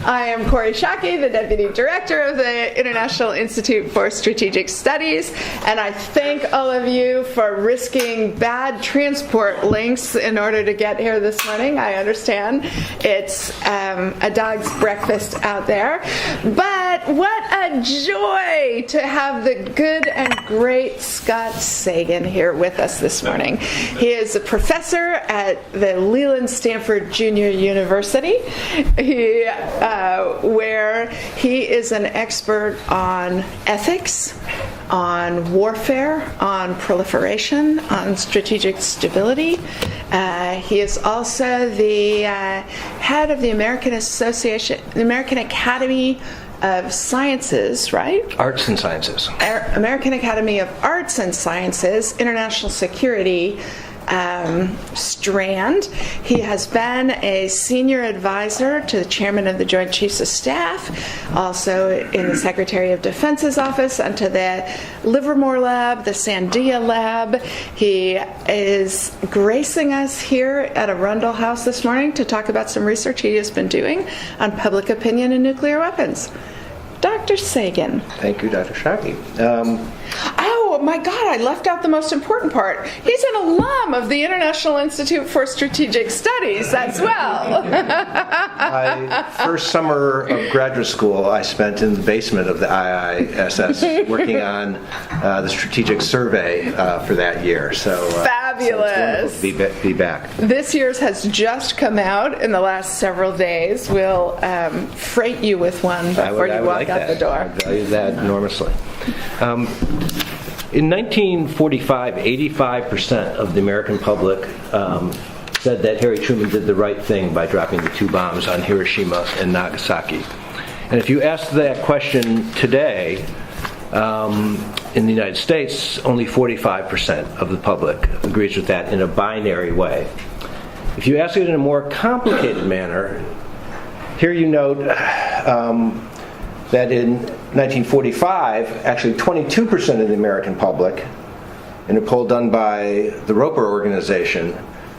I am Kori Schake, the Deputy Director of the International Institute for Strategic Studies, and I thank all of you for risking bad transport links in order to get here this morning. I understand it's a dog's breakfast out there, but what a joy to have the good and great Scott Sagan here with us this morning. He is a professor at the Leland Stanford Junior University, where he is an expert on ethics, on warfare, on proliferation, on strategic stability. He is also the head of the American Academy of Sciences, right? Arts and Sciences. American Academy of Arts and Sciences, International Security strand. He has been a senior advisor to the chairman of the Joint Chiefs of Staff, also in the Secretary of Defense's office, and to the Livermore Lab, the Sandia Lab. He is gracing us here at Arundel House this morning to talk about some research he has been doing on public opinion and nuclear weapons. Dr. Sagan. Thank you, Dr. Schake. Oh my God, I left out the most important part. He's an alum of the International Institute for Strategic Studies as well. My first summer of graduate school I spent in the basement of the IISS working on the strategic survey for that year. So fabulous. So it's wonderful to be back. This year's has just come out in the last several days. We'll freight you with one before you walk out the door. I value that enormously. In 1945, 85% of the American public said that Harry Truman did the right thing by dropping the 2 bombs on Hiroshima and Nagasaki. And if you ask that question today, in the United States, only 45% of the public agrees with that in a binary way. If you ask it in a more complicated manner, here you note that in 1945, actually 22% of the American public, in a poll done by the Roper Organization,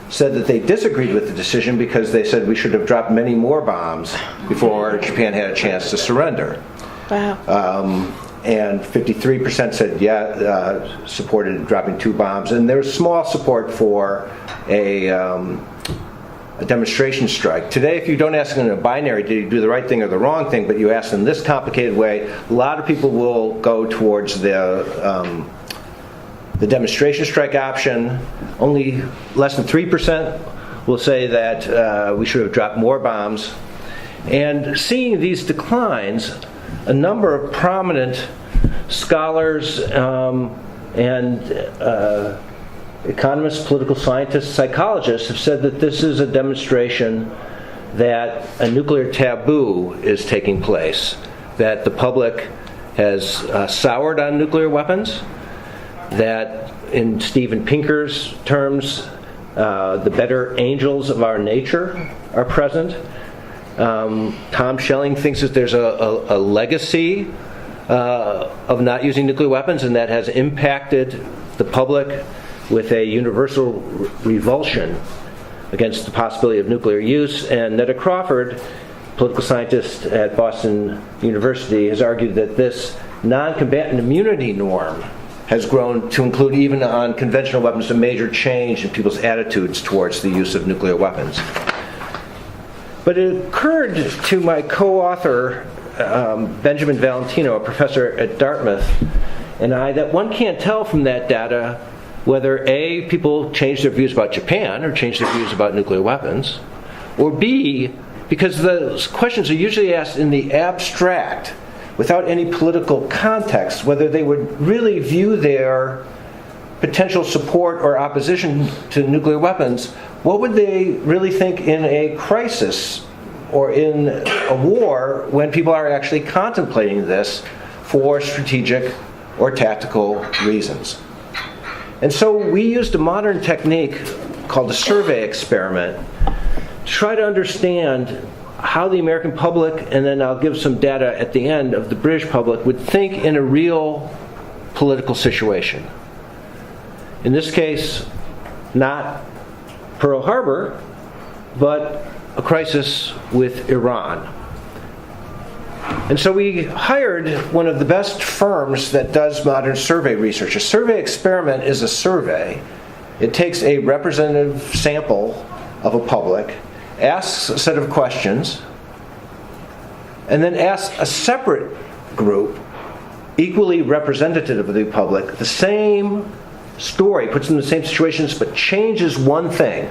said that they disagreed with the decision because they said we should have dropped many more bombs before Japan had a chance to surrender. Wow. And 53% said supported dropping 2 bombs. And there was small support for a demonstration strike. Today, if you don't ask in a binary, did you do the right thing or the wrong thing, but you ask in this complicated way, a lot of people will go towards the demonstration strike option. Only less than 3% will say that we should have dropped more bombs. And seeing these declines, a number of prominent scholars and economists, political scientists, psychologists have said that this is a demonstration that a nuclear taboo is taking place, that the public has soured on nuclear weapons, that in Steven Pinker's terms, the better angels of our nature are present. Tom Schelling thinks that there's a legacy of not using nuclear weapons, and that has impacted the public with a universal revulsion against the possibility of nuclear use. And Netta Crawford, political scientist at Boston University, has argued that this non-combatant immunity norm has grown to include, even on conventional weapons, a major change in people's attitudes towards the use of nuclear weapons. But it occurred to my co-author, Benjamin Valentino, a professor at Dartmouth, and I, that one can't tell from that data whether A, people change their views about Japan or change their views about nuclear weapons, or B, because those questions are usually asked in the abstract, without any political context, whether they would really view their potential support or opposition to nuclear weapons, what would they really think in a crisis or in a war when people are actually contemplating this for strategic or tactical reasons? And so we used a modern technique called the survey experiment to try to understand how the American public, and then I'll give some data at the end, of the British public would think in a real political situation. In this case, not Pearl Harbor, but a crisis with Iran. And so we hired one of the best firms that does modern survey research. A survey experiment is a survey. It takes a representative sample of a public, asks a set of questions, and then asks a separate group, equally representative of the public, the same story, puts them in the same situations, but changes one thing.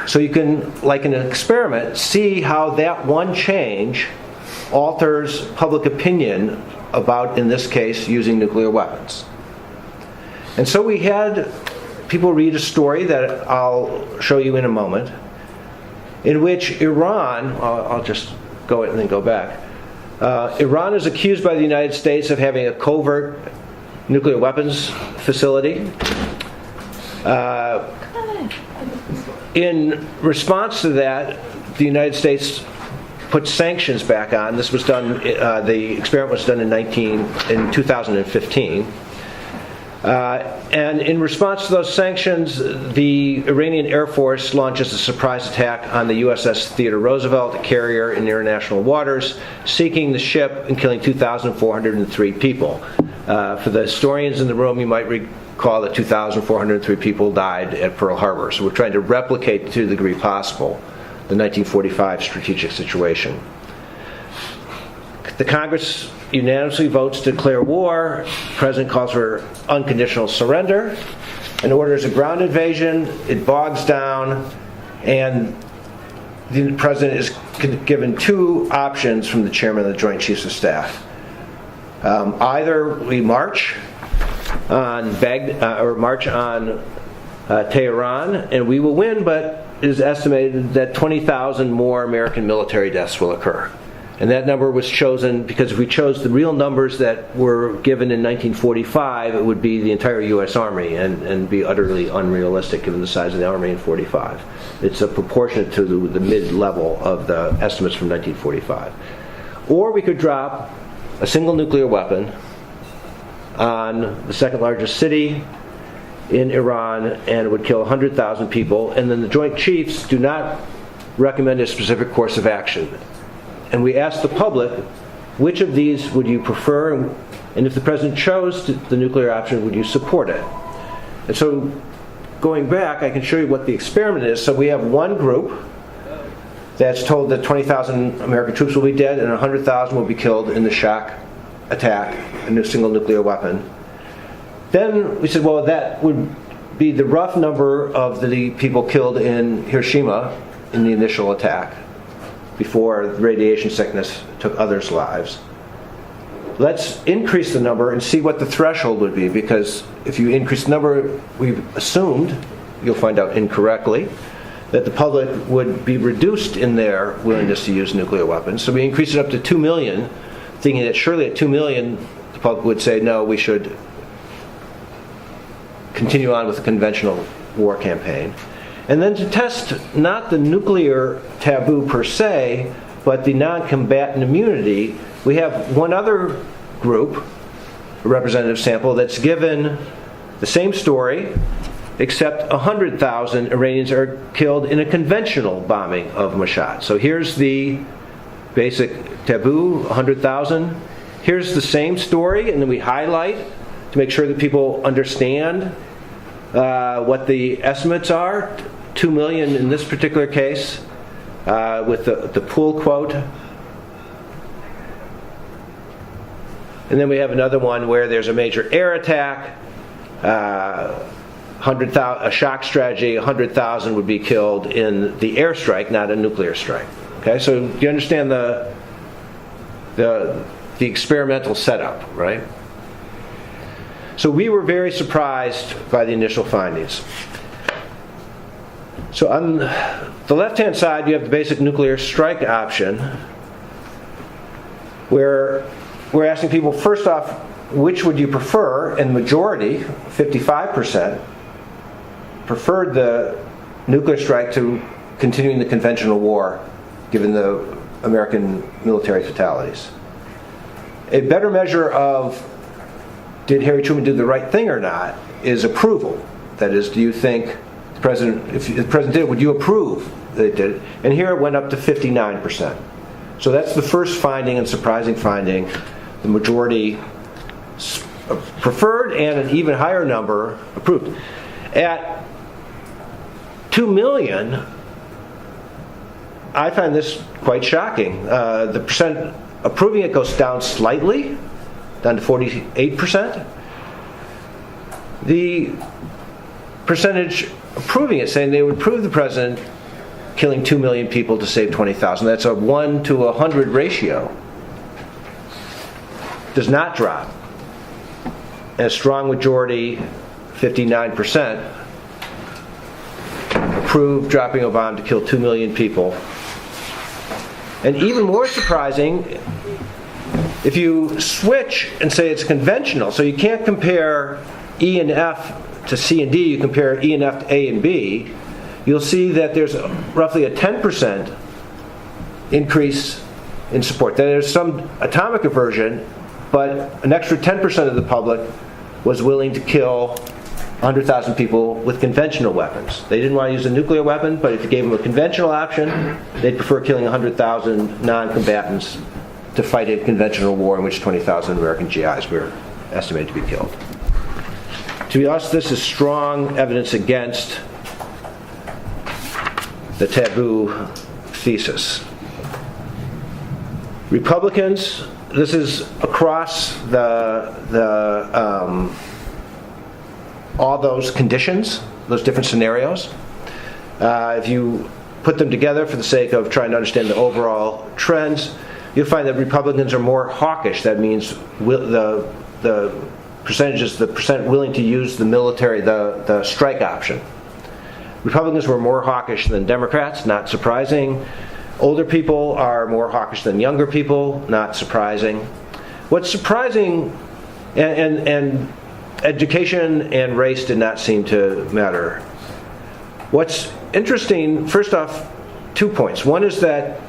So you can, like in an experiment, see how that one change alters public opinion about, in this case, using nuclear weapons. And so we had people read a story that I'll show you in a moment, in which Iran, I'll just go it and then go back. Iran is accused by the United States of having a covert nuclear weapons facility. In response to that, the United States put sanctions back on. This was done. The experiment was done in 2015. And in response to those sanctions, the Iranian Air Force launches a surprise attack on the USS Theodore Roosevelt, a carrier in international waters, sinking the ship and killing 2,403 people. For the historians in the room, you might recall that 2,403 people died at Pearl Harbor. So we're trying to replicate to the degree possible the 1945 strategic situation. The Congress unanimously votes to declare war. The President calls for unconditional surrender and orders a ground invasion. It bogs down, and the President is given two options from the Chairman of the Joint Chiefs of Staff. Either we march on Tehran, and we will win, but it is estimated that 20,000 more American military deaths will occur. And that number was chosen because if we chose the real numbers that were given in 1945, it would be the entire U.S. Army and be utterly unrealistic given the size of the Army in 45. It's a proportionate to the mid-level of the estimates from 1945. Or we could drop a single nuclear weapon on the second largest city in Iran, and it would kill 100,000 people, and then the Joint Chiefs do not recommend a specific course of action. And we asked the public, which of these would you prefer? And if the President chose the nuclear option, would you support it? And so, going back, I can show you what the experiment is. So we have one group that's told that 20,000 American troops will be dead and 100,000 will be killed in the shock attack, a single nuclear weapon. Then we said, well, that would be the rough number of the people killed in Hiroshima in the initial attack before radiation sickness took others' lives. Let's increase the number and see what the threshold would be, because if you increase the number, we've assumed, you'll find out incorrectly, that the public would be reduced in their willingness to use nuclear weapons. So we increased it up to 2 million, thinking that surely at 2 million, the public would say, no, we should continue on with the conventional war campaign. And then to test not the nuclear taboo per se, but the non-combatant immunity, we have one other group, a representative sample, that's given the same story, except 100,000 Iranians are killed in a conventional bombing of Mashhad. So here's the basic taboo, 100,000. Here's the same story, and then we highlight to make sure that people understand what the estimates are. 2 million in this particular case, with the pool quote. And then we have another one where there's a major air attack, a shock strategy, 100,000 would be killed in the airstrike, not a nuclear strike. Okay, so do you understand the experimental setup, right? So we were very surprised by the initial findings. So on the left-hand side, you have the basic nuclear strike option, where we're asking people, first off, which would you prefer? And the majority, 55%, preferred the nuclear strike to continuing the conventional war, given the American military fatalities. A better measure of did Harry Truman do the right thing or not is approval. That is, do you think the President, if the President did it, would you approve that it did it? And here it went up to 59%. So that's the first finding and surprising finding. The majority preferred and an even higher number approved. At 2 million, I find this quite shocking. The percent approving it goes down slightly, down to 48%. The percentage approving it, saying they would approve the president killing 2 million people to save 20,000. That's a 1 to 100 ratio. Does not drop. And a strong majority, 59%, approved dropping a bomb to kill 2 million people. And even more surprising, if you switch and say it's conventional, so you can't compare E and F to C and D, you compare E and F to A and B, you'll see that there's roughly a 10% increase in support. There's some atomic aversion, but an extra 10% of the public was willing to kill 100,000 people with conventional weapons. They didn't want to use a nuclear weapon, but if you gave them a conventional option, they'd prefer killing 100,000 non-combatants to fight a conventional war in which 20,000 American GIs were estimated to be killed. To us, this is strong evidence against the taboo thesis. Republicans, this is across all those conditions, those different scenarios. If you put them together for the sake of trying to understand the overall trends, you'll find that Republicans are more hawkish. That means the percentages, the percent willing to use the military, the strike option. Republicans were more hawkish than Democrats, not surprising. Older people are more hawkish than younger people, not surprising. What's surprising, and education and race did not seem to matter. What's interesting, first off, 2 points. One is that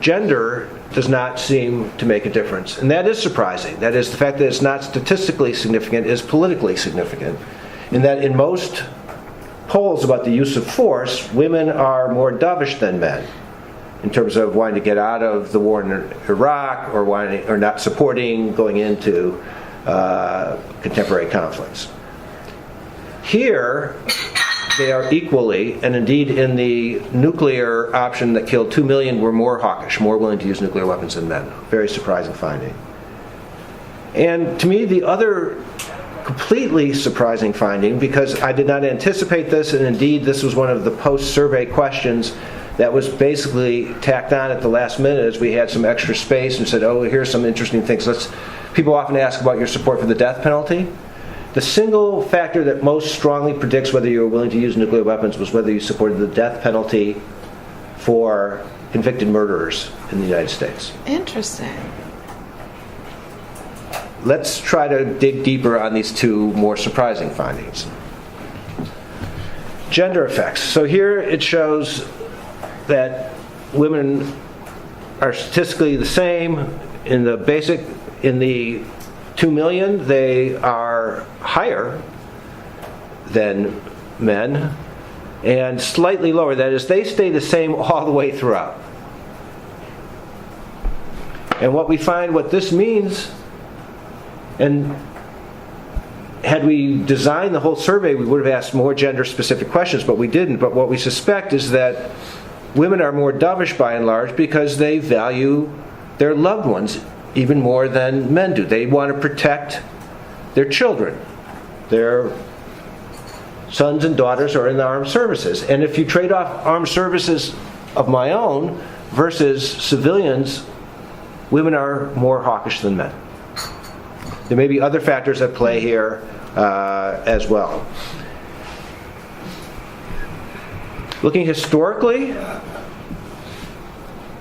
gender does not seem to make a difference, and that is surprising. That is, the fact that it's not statistically significant is politically significant, in that in most polls about the use of force, women are more dovish than men in terms of wanting to get out of the war in Iraq or not supporting going into contemporary conflicts. Here, they are equally, and indeed in the nuclear option that killed 2 million were more hawkish, more willing to use nuclear weapons than men. Very surprising finding. And to me, the other completely surprising finding, because I did not anticipate this, and indeed this was one of the post-survey questions that was basically tacked on at the last minute as we had some extra space and said, oh, here's some interesting things. People often ask about your support for the death penalty. The single factor that most strongly predicts whether you were willing to use nuclear weapons was whether you supported the death penalty for convicted murderers in the United States. Interesting. Let's try to dig deeper on these two more surprising findings. Gender effects. So here it shows that women are statistically the same in the 2 million, they are higher than men, and slightly lower. That is, they stay the same all the way throughout. And what we find, what this means, and had we designed the whole survey, we would have asked more gender-specific questions, but we didn't. But what we suspect is that women are more dovish by and large because they value their loved ones even more than men do. They want to protect their children. Their sons and daughters are in the armed services. And if you trade off armed services of my own versus civilians, women are more hawkish than men. There may be other factors at play here as well. Looking historically,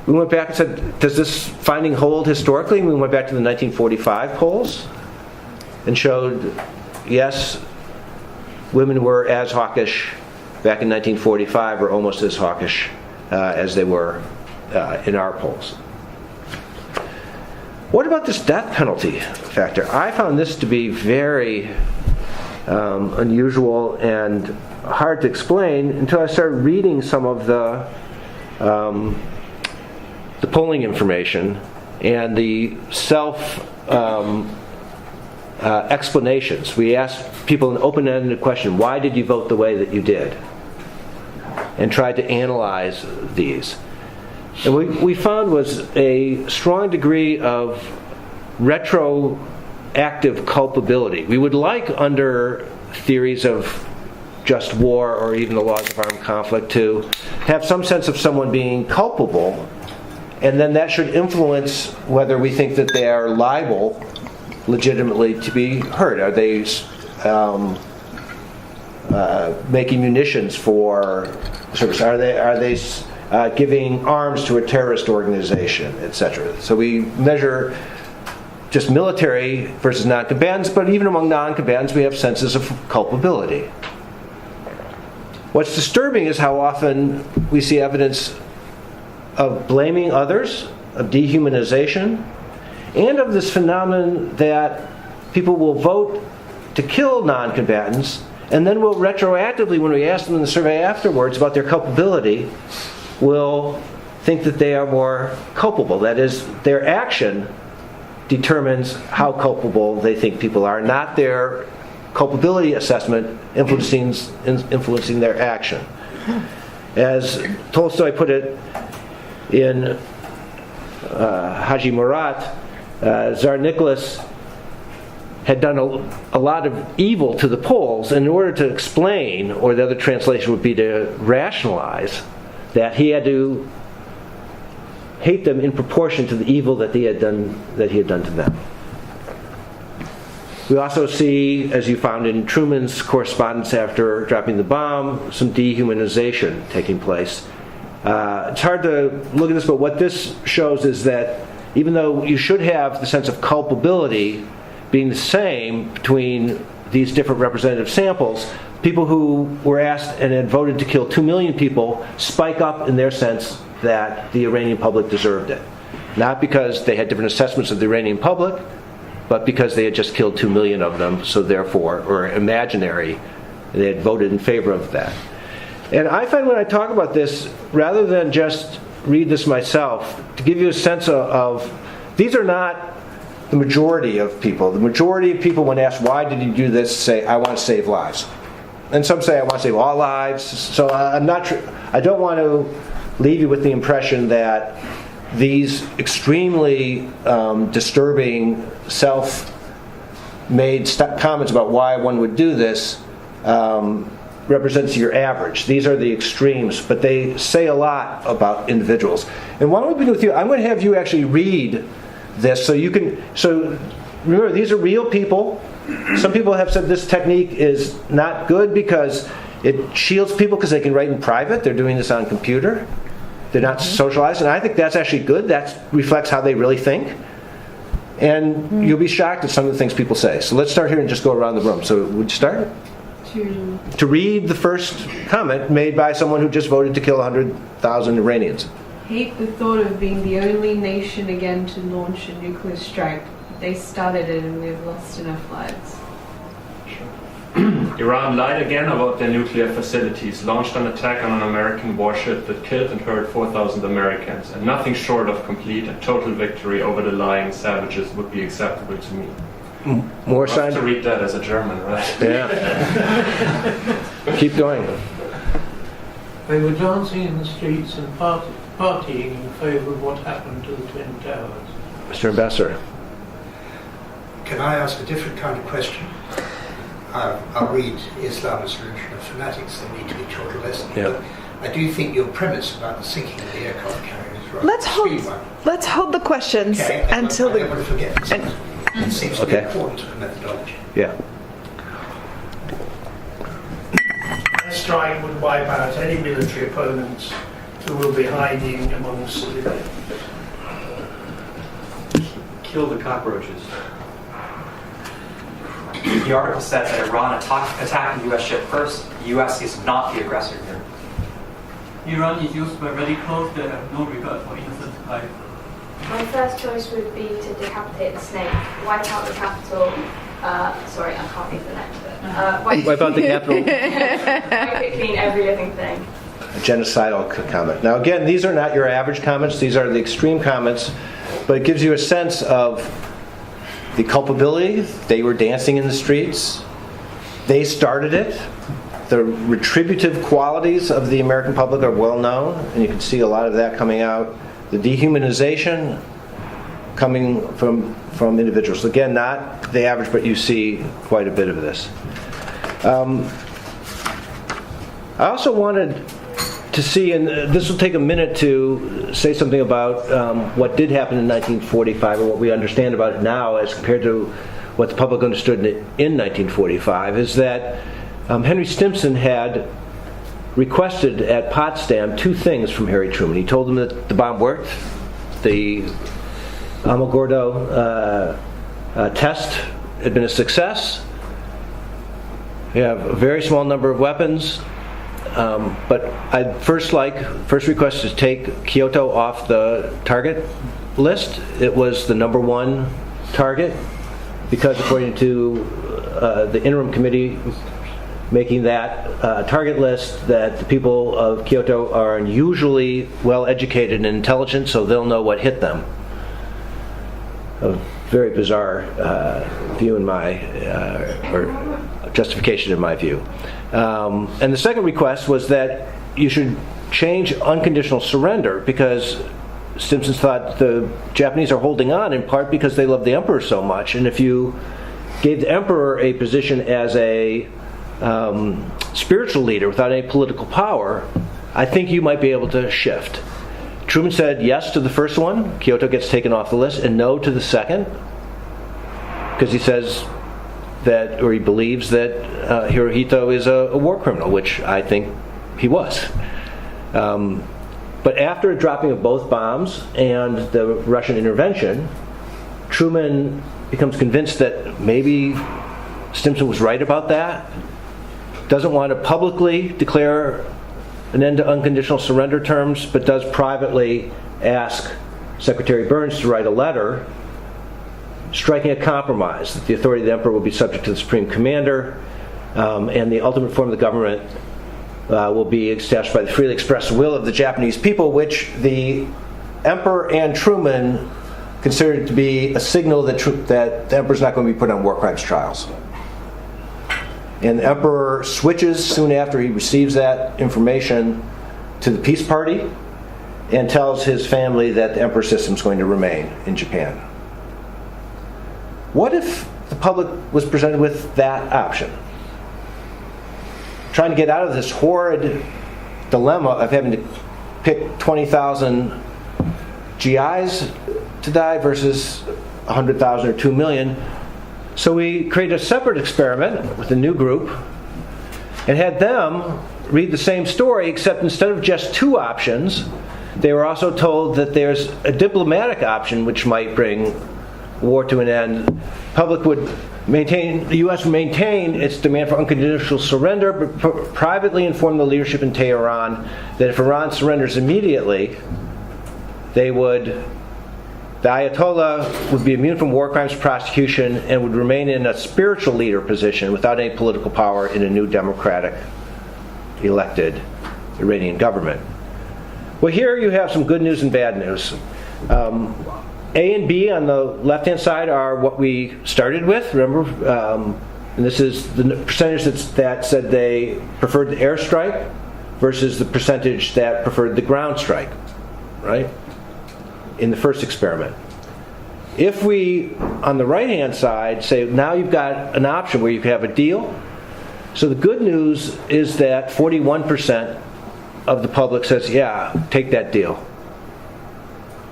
we went back and said, does this finding hold historically? And we went back to the 1945 polls and showed, yes, women were as hawkish back in 1945, or almost as hawkish as they were in our polls. What about this death penalty factor? I found this to be very unusual and hard to explain until I started reading some of the the polling information and the explanations. We asked people an open-ended question: why did you vote the way that you did? And tried to analyze these. And what we found was a strong degree of retroactive culpability. We would like, under theories of just war or even the laws of armed conflict, to have some sense of someone being culpable, and then that should influence whether we think that they are liable legitimately to be heard. Are they making munitions for service? Are they giving arms to a terrorist organization, etc.? So we measure just military versus non-combatants, but even among non-combatants we have senses of culpability. What's disturbing is how often we see evidence of blaming others, of dehumanization, and of this phenomenon that people will vote to kill non-combatants and then will retroactively, when we ask them in the survey afterwards about their culpability, will think that they are more culpable. That is, their action determines how culpable they think people are, not their culpability assessment influencing their action. As Tolstoy put it in Haji Murat, Tsar Nicholas had done a lot of evil to the Poles, and in order to explain, or the other translation would be to rationalize, that he had to hate them in proportion to the evil that he had done to them. We also see, as you found in Truman's correspondence after dropping the bomb, some dehumanization taking place. It's hard to look at this, but what this shows is that even though you should have the sense of culpability being the same between these different representative samples, people who were asked and had voted to kill 2 million people spike up in their sense that the Iranian public deserved it. Not because they had different assessments of the Iranian public, but because they had just killed 2 million of them, so therefore, or imaginary, they had voted in favor of that. And I find when I talk about this, rather than just read this myself, to give you a sense of these are not the majority of people. The majority of people, when asked, why did you do this, say, I want to save lives. And some say, I want to save all lives. So I don't want to leave you with the impression that these extremely disturbing self-made comments about why one would do this represents your average. These are the extremes, but they say a lot about individuals. And why don't we begin with you? I'm going to have you actually read this so you can. So remember, these are real people. Some people have said this technique is not good because it shields people because they can write in private. They're doing this on computer. They're not socialized, and I think that's actually good. That reflects how they really think. And you'll be shocked at some of the things people say. So let's start here and just go around the room. So would you start? To read the first comment made by someone who just voted to kill 100,000 Iranians. Hate the thought of being the only nation again to launch a nuclear strike. They started it and we've lost enough lives. Iran lied again about their nuclear facilities, launched an attack on an American warship that killed and hurt 4,000 Americans, and nothing short of complete and total victory over the lying savages would be acceptable to me. More I have signs. to read that as a German, right? Yeah. Keep going. They were dancing in the streets and partying in favour of what happened to the Twin Towers. Mr. Ambassador. Can I ask a different kind of question? I'll read Islam as a religion of fanatics that need to be taught a lesson. Yeah. But I do think your premise about the sinking of the aircraft carrier is right. Let's Speed one. hold the questions Okay, until I don't want to forget this. It seems to be Okay. important to the methodology. Yeah. A strike would wipe out any military opponents who will be hiding among civilians. Kill the cockroaches. The article said that Iran attacked the U.S. ship first. The U.S. is not the aggressor here. Iran is used by radicals that have no regard for innocent life. My first choice would be to decapitate the snake, wipe out the capital. Sorry, I can't read the next bit. Wipe out the capital. Wipe it clean every living thing. genocidal comment. Now again, these are not your average comments, these are the extreme comments, but it gives you a sense of the culpability. They were dancing in the streets. They started it. The retributive qualities of the American public are well known, and you can see a lot of that coming out. The dehumanization coming from individuals. Again, not the average, but you see quite a bit of this. I also wanted to see, and this will take a minute to say something about what did happen in 1945 and what we understand about it now as compared to what the public understood in 1945, is that Henry Stimson had requested at Potsdam two things from Harry Truman. He told him that the bomb worked, the Alamogordo test had been a success. We have a very small number of weapons, but I'd first request to take Kyoto off the target list. It was the number one target because according to the interim committee making that target list, that the people of Kyoto are unusually well educated and intelligent, so they'll know what hit them. A very bizarre view in my, or justification in my view. And the second request was that you should change unconditional surrender because Stimson thought the Japanese are holding on in part because they love the emperor so much, and if you gave the emperor a position as a spiritual leader without any political power, I think you might be able to shift. Truman said yes to the first one, Kyoto gets taken off the list, and no to the second, because he says that, or he believes that Hirohito is a war criminal, which I think he was. But after the dropping of both bombs and the Russian intervention, Truman becomes convinced that maybe Stimson was right about that, doesn't want to publicly declare an end to unconditional surrender terms, but does privately ask Secretary Burns to write a letter striking a compromise that the authority of the emperor will be subject to the supreme commander, and the ultimate form of the government will be established by the freely expressed will of the Japanese people, which the emperor and Truman considered to be a signal that the emperor's not going to be put on war crimes trials. And the emperor switches soon after he receives that information to the peace party and tells his family that the emperor system is going to remain in Japan. What if the public was presented with that option? Trying to get out of this horrid dilemma of having to pick 20,000 GIs to die versus 100,000 or 2 million. So we created a separate experiment with a new group and had them read the same story, except instead of just two options, they were also told that there's a diplomatic option which might bring war to an end. The U.S. would maintain its demand for unconditional surrender, but privately inform the leadership in Tehran that if Iran surrenders immediately, the Ayatollah would be immune from war crimes prosecution and would remain in a spiritual leader position without any political power in a new democratic elected Iranian government. Well, here you have some good news and bad news. A and B on the left-hand side are what we started with, remember? And this is the percentage that said they preferred the airstrike versus the percentage that preferred the ground strike, right? In the first experiment. If we, on the right-hand side, say now you've got an option where you can have a deal. So the good news is that 41% of the public says, yeah, take that deal.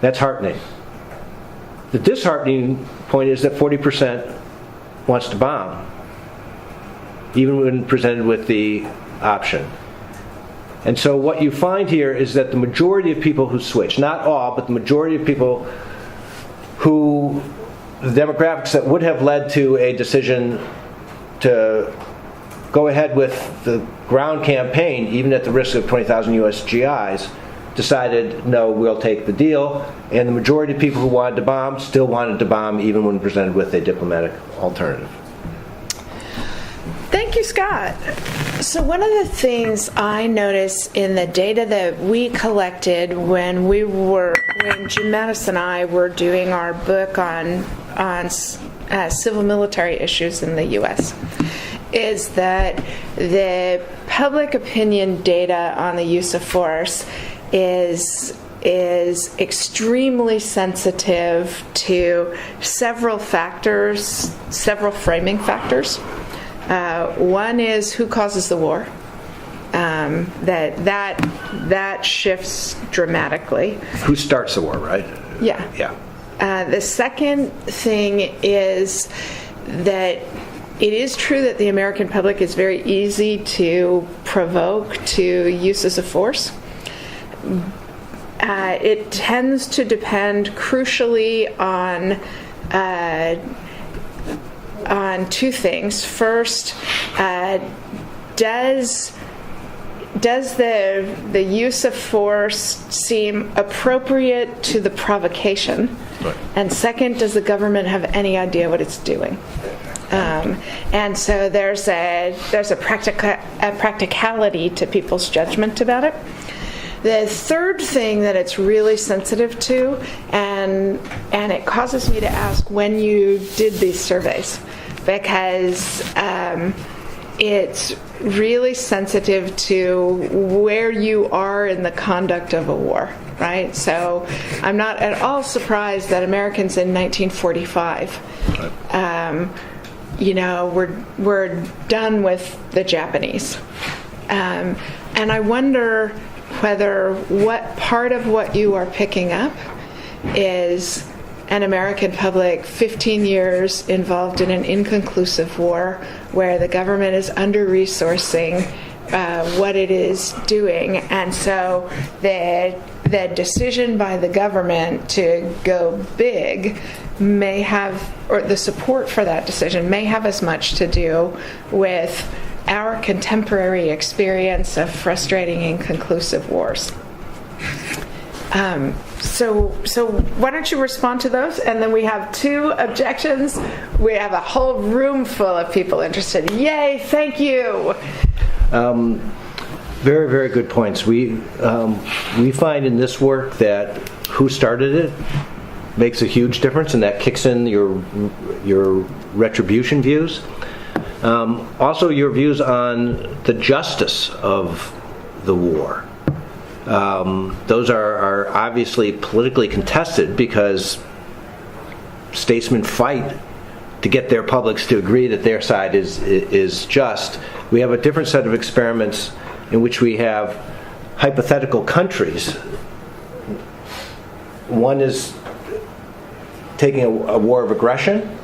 That's heartening. The disheartening point is that 40% wants to bomb, even when presented with the option. And so what you find here is that the majority of people who switch, not all, but the majority of people who, the demographics that would have led to a decision to go ahead with the ground campaign, even at the risk of 20,000 US GIs, decided, no, we'll take the deal. And the majority of people who wanted to bomb still wanted to bomb even when presented with a diplomatic alternative. Thank you Scott. So one of the things I noticed in the data that we collected when Jim Mattis and I were doing our book on civil military issues in the U.S. is that the public opinion data on the use of force is extremely sensitive to several factors, several framing factors. One is who causes the war. That shifts dramatically. Who starts the war, right? Yeah. Yeah. The second thing is that it is true that the American public is very easy to provoke to uses of force. It tends to depend crucially on two things. First, does the use of force seem appropriate to the provocation? Right. And second, does the government have any idea what it's doing? And so there's a practicality to people's judgment about it. The third thing that it's really sensitive to, and it causes me to ask when you did these surveys, because it's really sensitive to where you are in the conduct of a war, right? So I'm not at all surprised that Americans in 1945, we're done with the Japanese. And I wonder whether what part of what you are picking up is an American public 15 years involved in an inconclusive war where the government is under-resourcing what it is doing. And so the decision by the government to go big may have, or the support for that decision may have as much to do with our contemporary experience of frustrating inconclusive wars. So why don't you respond to those? And then we have 2 objections. We have a whole room full of people interested. Yay, thank you. Very, very good points. We find in this work that who started it makes a huge difference, and that kicks in your retribution views. Also, your views on the justice of the war. Those are obviously politically contested because statesmen fight to get their publics to agree that their side is just. We have a different set of experiments in which we have hypothetical countries. One is taking a war of aggression,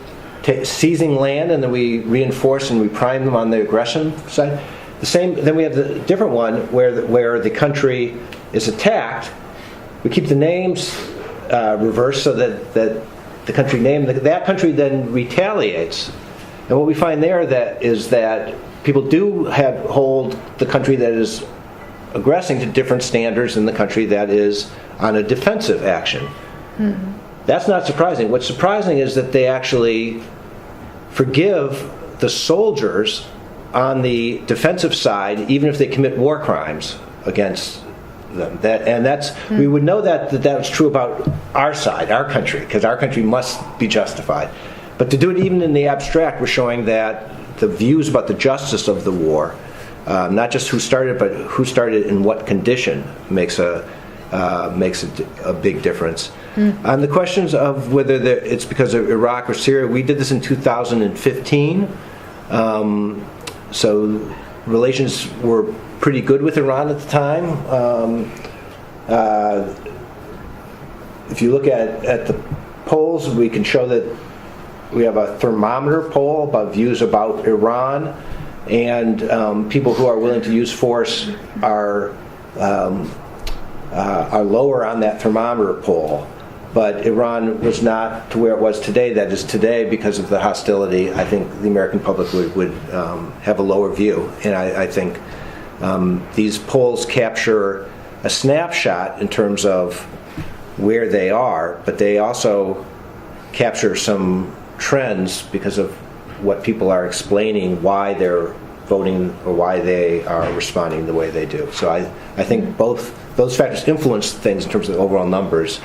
seizing land, and then we reinforce and we prime them on the aggression side. The same. Then we have the different one where the country is attacked. We keep the names reversed so that the country name that country then retaliates. And what we find there is that people do hold the country that is aggressing to different standards than the country that is on a defensive action. Mm-hmm. That's not surprising. What's surprising is that they actually forgive the soldiers on the defensive side, even if they commit war crimes against them. We would know that was true about our side, our country, because our country must be justified. But to do it even in the abstract, we're showing that the views about the justice of the war, not just who started, but who started in what condition, makes a big difference. On the questions of whether it's because of Iraq or Syria, we did this in 2015. So relations were pretty good with Iran at the time. If you look at the polls, we can show that we have a thermometer poll about views about Iran, and people who are willing to use force are lower on that thermometer poll. But Iran was not to where it was today. That is today because of the hostility. I think the American public would have a lower view. And I think these polls capture a snapshot in terms of where they are, but they also capture some trends because of what people are explaining, why they're voting or why they are responding the way they do. So I think both those factors influence things in terms of overall numbers,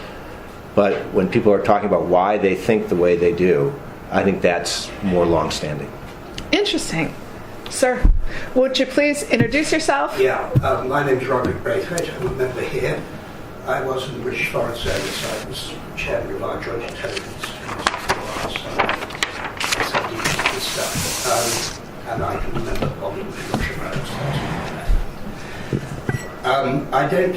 but when people are talking about why they think the way they do, I think that's more long-standing. Interesting. Sir, would you please introduce yourself? Yeah, my name's Roderick Braithwaite. I'm a member here. I was in the British Foreign Service. I was chairman of our Joint Intelligence Committee for this stuff. And I can remember bombing Hiroshima.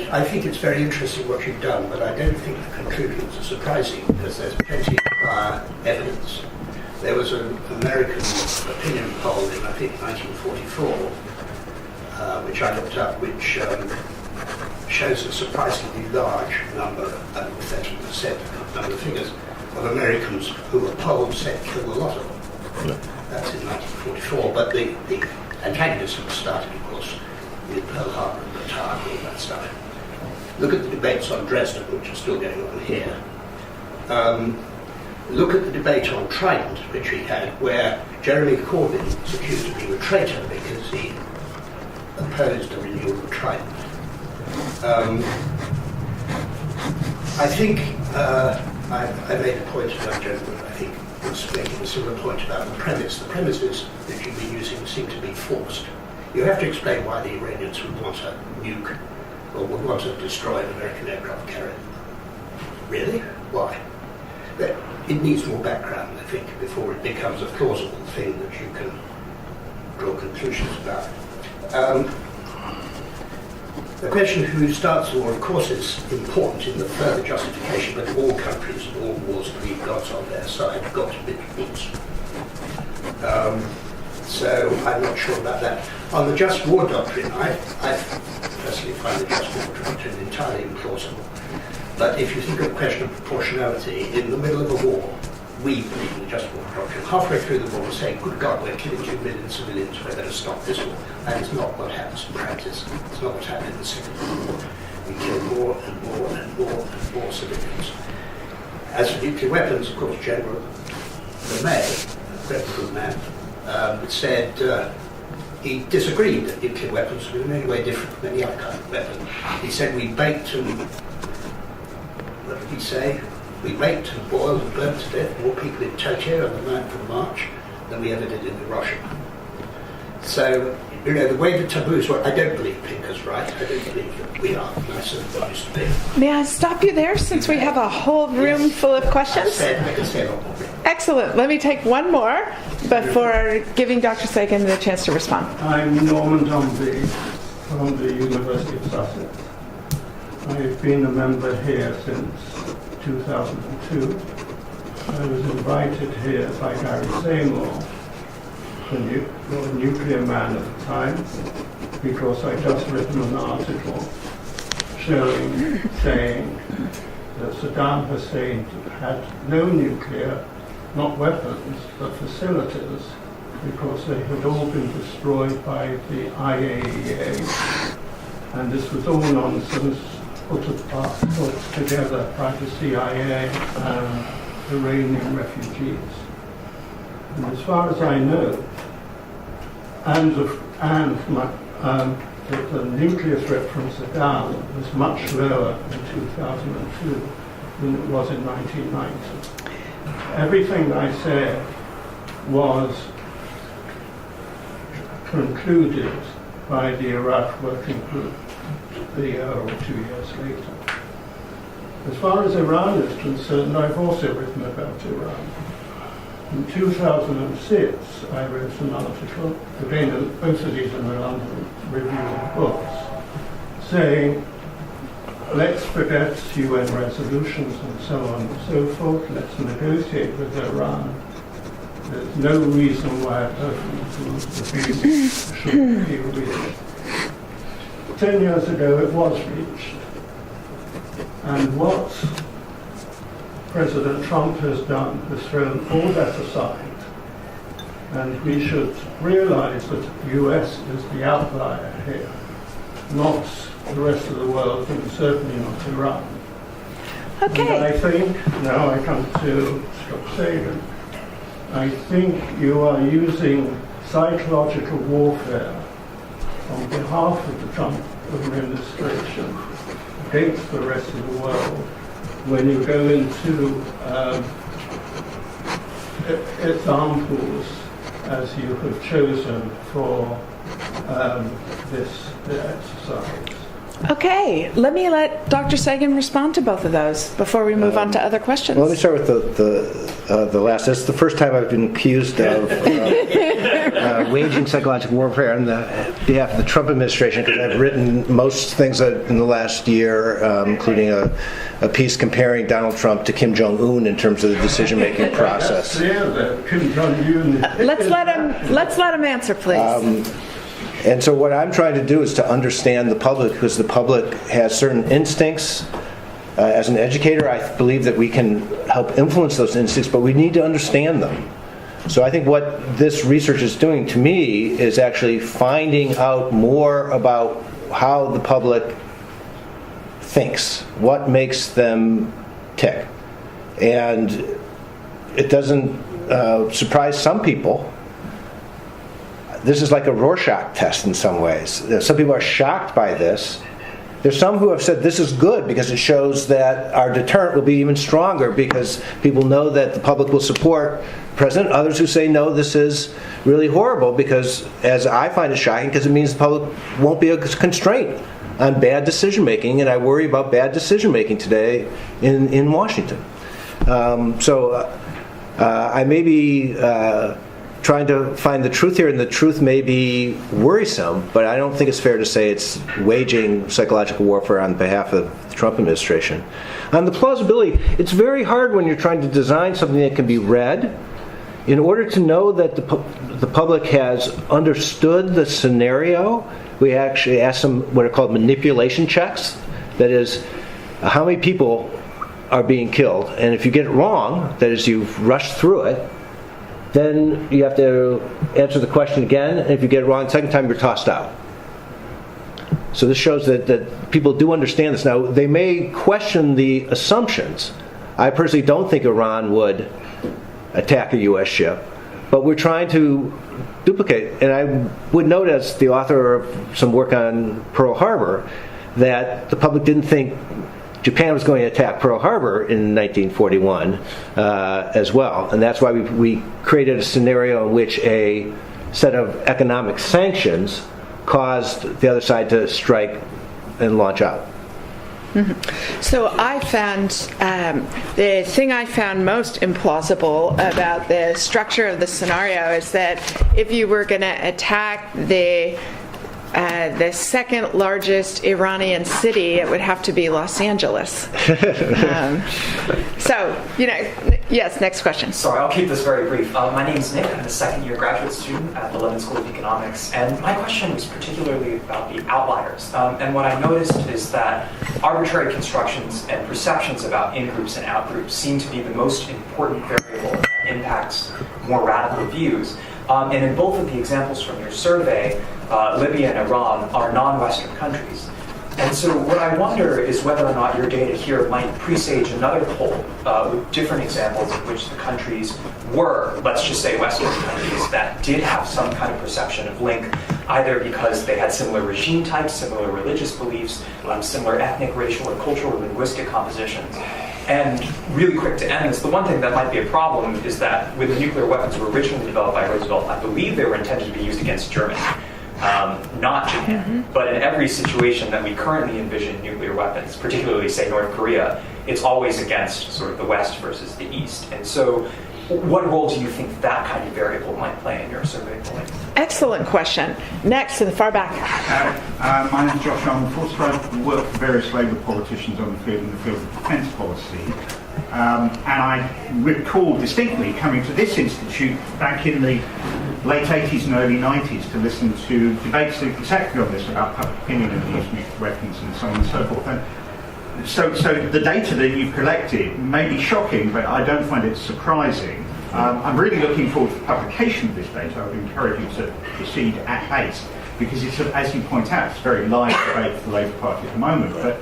I think it's very interesting what you've done, but I don't think the conclusions are surprising because there's plenty of prior evidence. There was an American opinion poll in, I think, 1944, which I looked up, which shows a surprisingly large number, over 30%, number of figures, of Americans who were polled said killed a lot of them. That's in 1944, but the antagonism started, of course, with Pearl Harbor and Bataan and all that stuff. Look at the debates on Dresden, which are still going on here. Look at the debate on Trident, which we had, where Jeremy Corbyn was accused of being a traitor because he opposed the renewal of Trident. I think I made a point about gentleman, I think, was making a similar point about the premise. The premises that you've been using seem to be forced. You have to explain why the Iranians would want a nuke or would want to destroy an American aircraft carrier. Really? Why? It needs more background, I think, before it becomes a plausible thing that you can draw conclusions about. The question of who starts the war, of course, is important in the further justification, but all countries and all wars believe God's on their side, God's big boots. So I'm not sure about that. On the just war doctrine, I personally find the just war doctrine entirely implausible. But if you think of the question of proportionality, in the middle of a war, we believe in the just war doctrine. Halfway through the war, we say, good God, we're killing 2 million civilians, we're going to stop this war. That is not what happens in practice. It's not what happened in the Second World War. We kill more and more and more and more civilians. As for nuclear weapons, of course, General LeMay, a great good man, said he disagreed that nuclear weapons were in any way different from any other kind of weapon. He said we baked and, what did he say? We baked and boiled and burnt to death more people in Tokyo on the 9th of March than we ever did in Hiroshima. So, you know, the way the taboos work, I don't believe Pinker's right. I don't believe that we are nicer than we used to be. May I stop you there since we have a whole room full of questions? I can say a lot more. Excellent. Let me take one more before giving Dr. Sagan the chance to respond. I'm Norman Dombey from the University of Sussex. I've been a member here since 2002. I was invited here by Gary Seymour, the nuclear man at the time, because I'd just written an article saying that Saddam Hussein had no nuclear, not weapons, but facilities, because they had all been destroyed by the IAEA. And this was all nonsense put together by the CIA and Iranian refugees. And as far as I know, the nuclear threat from Saddam was much lower in 2002 than it was in 1990. Everything I said was concluded by the Iraq Working Group a year or 2 years later. As far as Iran is concerned, I've also written about Iran. In 2006, I wrote an article, again, both of these in the London Review of Books, saying, let's forget UN resolutions and so on and so forth, let's negotiate with Iran. There's no reason why a perfect peace should be reached. 10 years ago, it was reached. And what President Trump has done is thrown all that aside, and we should realize that the US is the outlier here, not the rest of the world, and certainly not Iran. Okay. And I think, now I come to Scott Sagan, I think you are using psychological warfare on behalf of the Trump administration against the rest of the world when you go into examples as you have chosen for this exercise. Okay, let me let Dr. Sagan respond to both of those before we move on to other questions. Well, let me start with the last. That's the first time I've been accused of waging psychological warfare on behalf of the Trump administration, because I've written most things in the last year, including a piece comparing Donald Trump to Kim Jong-un in terms of the decision-making process. Kim Jong-un. Let's let him answer, please. And so what I'm trying to do is to understand the public, because the public has certain instincts. As an educator, I believe that we can help influence those instincts, but we need to understand them. So I think what this research is doing to me is actually finding out more about how the public thinks, what makes them tick. And it doesn't surprise some people. This is like a Rorschach test in some ways. Some people are shocked by this. There's some who have said this is good because it shows that our deterrent will be even stronger because people know that the public will support the president. Others who say no, this is really horrible because, as I find it shocking, because it means the public won't be a constraint on bad decision making, and I worry about bad decision making today in Washington. I may be trying to find the truth here, and the truth may be worrisome, but I don't think it's fair to say it's waging psychological warfare on behalf of the Trump administration. On the plausibility, it's very hard when you're trying to design something that can be read. In order to know that the public has understood the scenario, we actually ask them what are called manipulation checks. That is, how many people are being killed, and if you get it wrong, that is, you've rushed through it, then you have to answer the question again, and if you get it wrong the second time, you're tossed out. So this shows that people do understand this. Now, they may question the assumptions. I personally don't think Iran would attack a U.S. ship, but we're trying to duplicate. And I would note, as the author of some work on Pearl Harbor, that the public didn't think Japan was going to attack Pearl Harbor in 1941 as well. And that's why we created a scenario in which a set of economic sanctions caused the other side to strike and launch out. Mm-hmm. So I found the thing I found most implausible about the structure of the scenario is that if you were going to attack the second largest Iranian city, it would have to be Los Angeles. Yes, next question. Sorry, I'll keep this very brief. My name is Nick. I'm a second-year graduate student at the London School of Economics, and my question was particularly about the outliers. And what I noticed is that arbitrary constructions and perceptions about in-groups and out-groups seem to be the most important variable that impacts more radical views. And in both of the examples from your survey, Libya and Iran are non-Western countries. And so what I wonder is whether or not your data here might presage another poll with different examples in which the countries were, let's just say, Western countries that did have some kind of perception of link, either because they had similar regime types, similar religious beliefs, similar ethnic, racial, or cultural or linguistic compositions. And really quick to end this, the one thing that might be a problem is that when the nuclear weapons were originally developed by Roosevelt, I believe they were intended to be used against Germany, not Japan. Mm-hmm. But in every situation that we currently envision nuclear weapons, particularly, say, North Korea, it's always against sort of the West versus the East. And so what role do you think that kind of variable might play in your survey polling? Excellent question. Next, in the far back. My name is Josh Forster. I've worked for various Labour politicians in the field of defence policy. And I recall distinctly coming to this institute back in the late 80s and early 90s to listen to debates exactly on this about public opinion and the use of nuclear weapons and so on and so forth. And so the data that you've collected may be shocking, but I don't find it surprising. I'm really looking forward to the publication of this data. I would encourage you to proceed at pace, because it's, as you point out, it's a very live debate for the Labour Party at the moment. But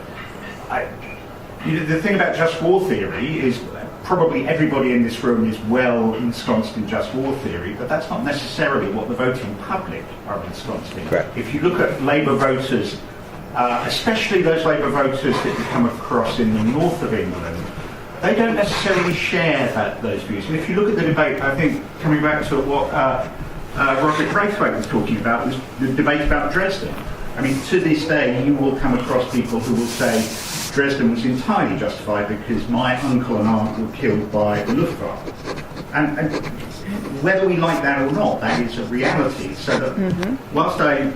the thing about just war theory is probably everybody in this room is well ensconced in just war theory, but that's not necessarily what the voting public are ensconced in. Correct. If you look at Labour voters, especially those Labour voters that you come across in the north of England, they don't necessarily share those views. And if you look at the debate, I think, coming back to what Roderick Braithwaite was talking about, was the debate about Dresden. I mean, to this day, you will come across people who will say Dresden was entirely justified because my uncle and aunt were killed by the Luftwaffe. And whether we like that or not, that is a reality. So that whilst I'm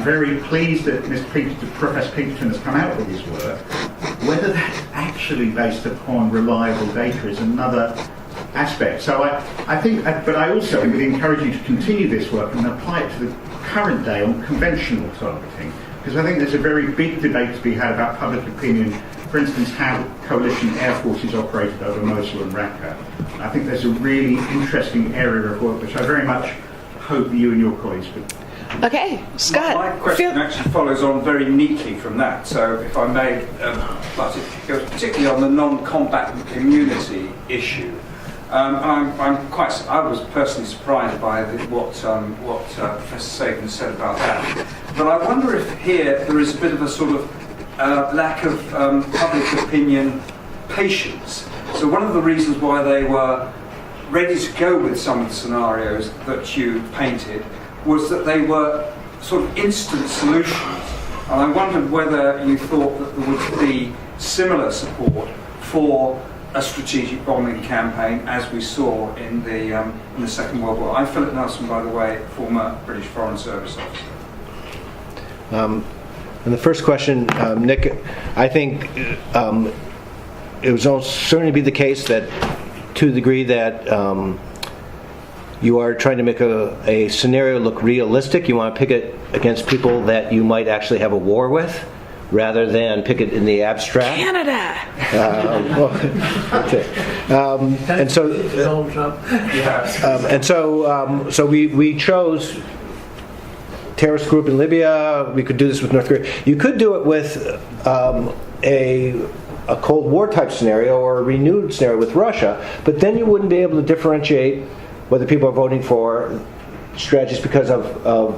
very pleased that Professor Pinkerton has come out with his work, whether that's actually based upon reliable data is another aspect. So I think, but I also would encourage you to continue this work and apply it to the current day on conventional targeting, because I think there's a very big debate to be had about public opinion, for instance, how coalition air forces operated over Mosul and Raqqa. I think there's a really interesting area of work which I very much hope you and your colleagues could. Okay, Scott. My question actually follows on very neatly from that. So, if I may, but it goes particularly on the non-combatant community issue. I was personally surprised by what Professor Sagan said about that. But I wonder if here there is a bit of a sort of lack of public opinion patience. So one of the reasons why they were ready to go with some of the scenarios that you painted was that they were sort of instant solutions. And I wondered whether you thought that there would be similar support for a strategic bombing campaign as we saw in the Second World War. I'm Philip Nelson, by the way, former British Foreign Service officer. And the first question, Nick, I think it was certainly be the case that to the degree that you are trying to make a scenario look realistic, you want to pick it against people that you might actually have a war with, rather than pick it in the abstract. Canada. So we chose terrorist group in Libya. We could do this with North Korea. You could do it with a Cold War type scenario or a renewed scenario with Russia, but then you wouldn't be able to differentiate whether people are voting for strategies because of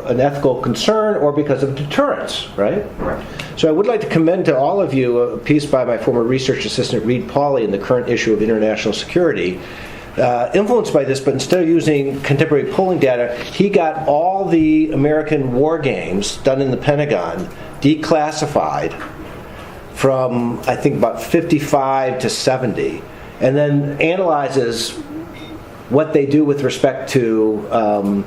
an ethical concern or because of deterrence, right? Right. So I would like to commend to all of you a piece by my former research assistant Reed Pauley in the current issue of International Security. Influenced by this, but instead of using contemporary polling data, he got all the American war games done in the Pentagon declassified from, I think, about 55 to 70, and then analyzes what they do with respect to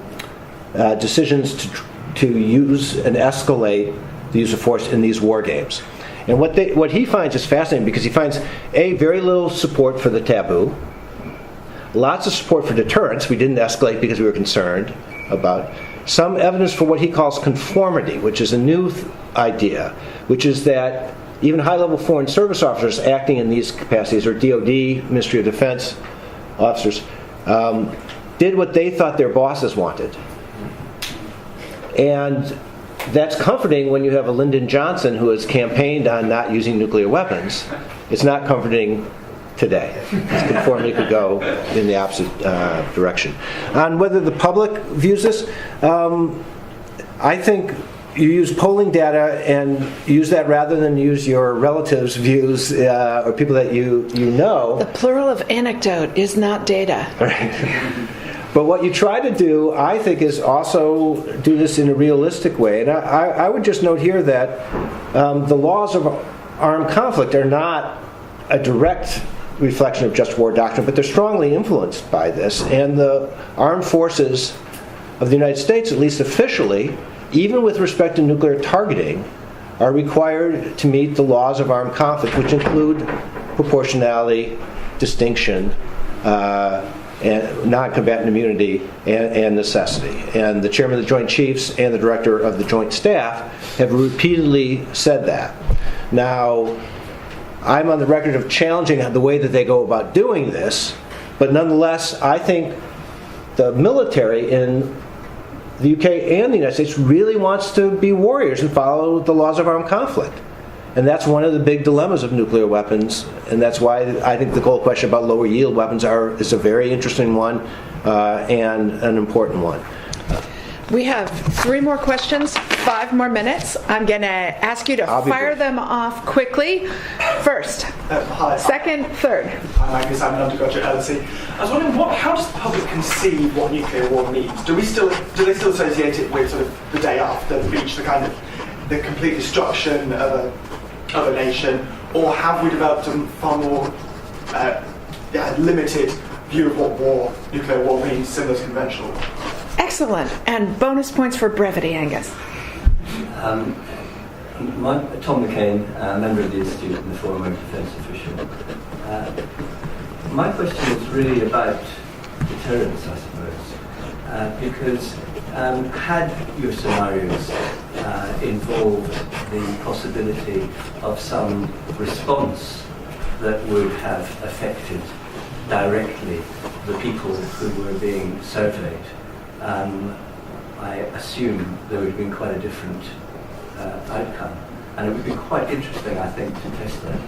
decisions to use and escalate the use of force in these war games. And what he finds is fascinating, because he finds, A, very little support for the taboo, lots of support for deterrence. We didn't escalate because we were concerned about. Some evidence for what he calls conformity, which is a new idea, which is that even high-level foreign service officers acting in these capacities, or DoD, Ministry of Defense officers, did what they thought their bosses wanted. And that's comforting when you have a Lyndon Johnson who has campaigned on not using nuclear weapons. It's not comforting today. His conformity could go in the opposite direction. On whether the public views this, I think you use polling data and use that rather than use your relatives' views or people that you know. The plural of anecdote is not data. Right. But what you try to do, I think, is also do this in a realistic way. And I would just note here that the laws of armed conflict are not a direct reflection of just war doctrine, but they're strongly influenced by this. And the armed forces of the United States, at least officially, even with respect to nuclear targeting, are required to meet the laws of armed conflict, which include proportionality, distinction, and non-combatant immunity, and necessity. And the chairman of the Joint Chiefs and the director of the Joint Staff have repeatedly said that. Now, I'm on the record of challenging the way that they go about doing this, but nonetheless, I think the military in the UK and the United States really wants to be warriors and follow the laws of armed conflict. And that's one of the big dilemmas of nuclear weapons, and that's why I think the whole question about lower yield weapons is a very interesting one and an important one. We have 3 more questions, 5 more minutes. I'm going to ask you to fire them off quickly. First, hi. second, third. I'm Angus, I'm an undergraduate at LSE. I was wondering, how does the public conceive what nuclear war means? Do they still associate it with sort of the day after the beach, the complete destruction of a nation, or have we developed a far more limited view of what nuclear war means, similar to conventional war? Excellent. And bonus points for brevity, Angus. Tom McCain, member of the Institute and the former defence official. My question is really about deterrence, I suppose, because had your scenarios involved the possibility of some response that would have affected directly the people who were being surveyed, I assume there would have been quite a different outcome. And it would be quite interesting, I think, to test that.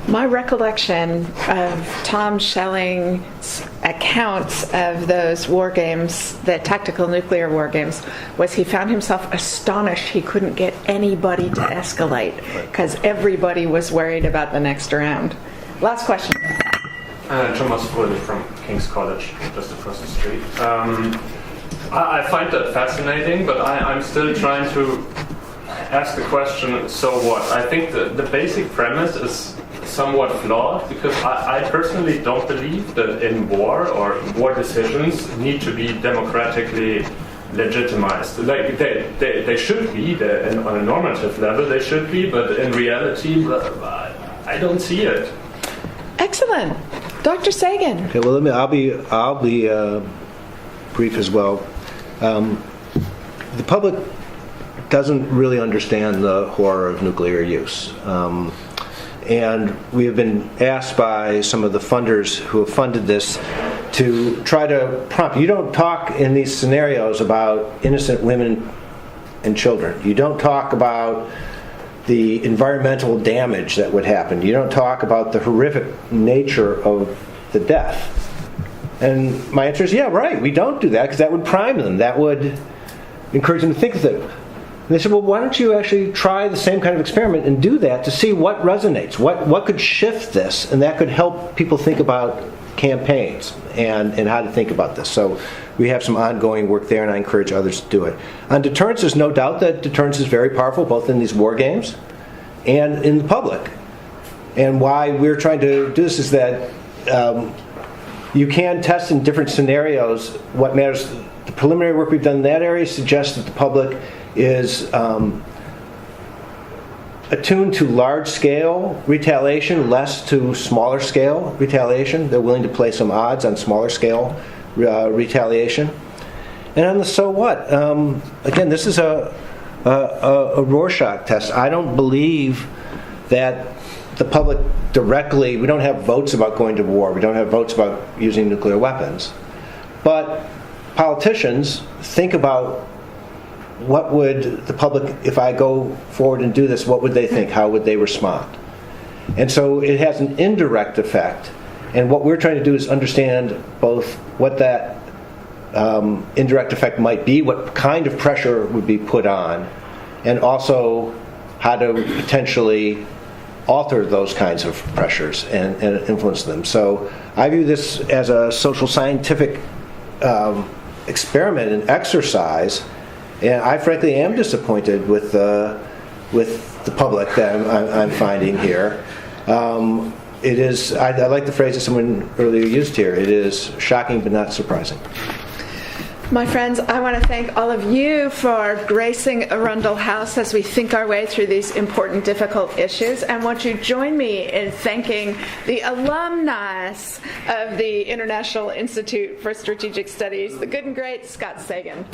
My recollection of Tom Schelling's accounts of those war games, the tactical nuclear war games, was he found himself astonished he couldn't get anybody to escalate because everybody was worried about the next round. Last question. Thomas Fröhlich from King's College, just across the street. I find that fascinating, but I'm still trying to ask the question, so what? I think the basic premise is somewhat flawed, because I personally don't believe that in war or war decisions need to be democratically legitimized. Like they should be, on a normative level they should be, but in reality I don't see it. Excellent. Dr. Sagan. Okay, well I'll be brief as well. The public doesn't really understand the horror of nuclear use. And we have been asked by some of the funders who have funded this to try to prompt. You don't talk in these scenarios about innocent women and children. You don't talk about the environmental damage that would happen. You don't talk about the horrific nature of the death. And my answer is, yeah, right, we don't do that because that would prime them. That would encourage them to think of it. And they said, well, why don't you actually try the same kind of experiment and do that to see what resonates, what could shift this, and that could help people think about campaigns and how to think about this. So we have some ongoing work there, and I encourage others to do it. On deterrence, there's no doubt that deterrence is very powerful, both in these war games and in the public. And why we're trying to do this is that you can test in different scenarios what matters. The preliminary work we've done in that area suggests that the public is attuned to large-scale retaliation, less to smaller-scale retaliation. They're willing to play some odds on smaller-scale retaliation. And on the so what? Again, this is a Rorschach test. I don't believe that the public directly, we don't have votes about going to war. We don't have votes about using nuclear weapons. But politicians think about what would the public, if I go forward and do this, what would they think? How would they respond? And so it has an indirect effect. And what we're trying to do is understand both what that indirect effect might be, what kind of pressure would be put on, and also how to potentially alter those kinds of pressures and influence them. So I view this as a social scientific experiment and exercise. And I frankly am disappointed with the public that I'm finding here. It is, I like the phrase that someone earlier used here, it is shocking but not surprising. My friends, I want to thank all of you for gracing Arundel House as we think our way through these important, difficult issues. And won't you join me in thanking the alumnus of the International Institute for Strategic Studies, the good and great Scott Sagan.